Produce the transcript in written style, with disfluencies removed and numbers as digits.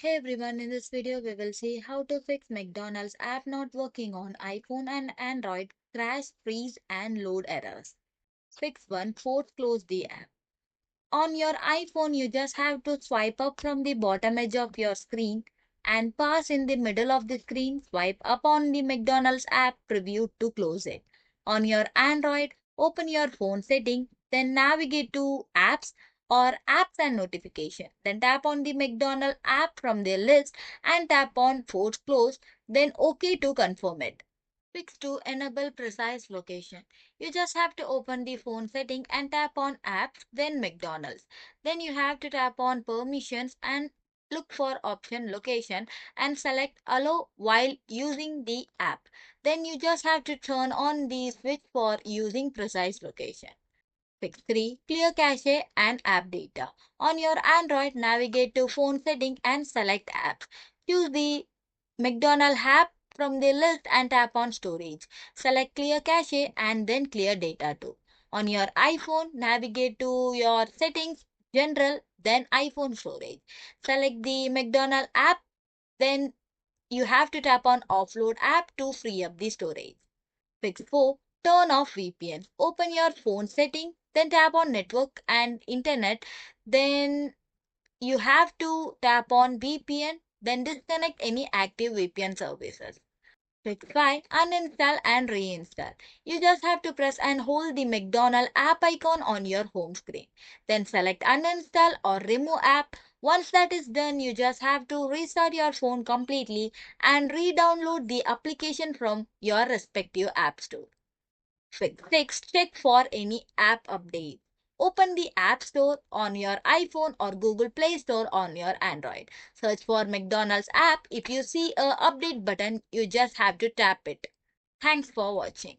Hey everyone, in this video we will see how to fix McDonald's app not working on iPhone and Android, crash, freeze and load errors. Fix 1. Force close the app. On your iPhone, you just have to swipe up from the bottom edge of your screen and pass in the middle of the screen, swipe up on the McDonald's app preview to close it. On your Android, open your phone setting, then navigate to apps or apps and notification. Then tap on the McDonald's app from the list and tap on force close, then OK to confirm it. Fix to enable precise location. You just have to open the phone setting and tap on apps, then McDonald's. Then you have to tap on permissions and look for option location and select allow while using the app. Then you just have to turn on the switch for using precise location. Fix 3. Clear cache and app data. On your Android, navigate to phone setting and select apps. Choose the McDonald's app from the list and tap on storage. Select clear cache and then clear data too. On your iPhone, navigate to your settings, general, then iPhone storage. Select the McDonald's app, then you have to tap on offload app to free up the storage. Fix 4. Turn off VPN. Open your phone setting, then tap on network and internet. Then you have to tap on VPN, then disconnect any active VPN services. Fix 5. Uninstall and reinstall. You just have to press and hold the McDonald's app icon on your home screen. Then select uninstall or remove app. Once that is done, you just have to restart your phone completely and re-download the application from your respective app store. Fix 6. Check for any app update. Open the App Store on your iPhone or Google Play Store on your Android. Search for McDonald's app. If you see a update button, you just have to tap it. Thanks for watching.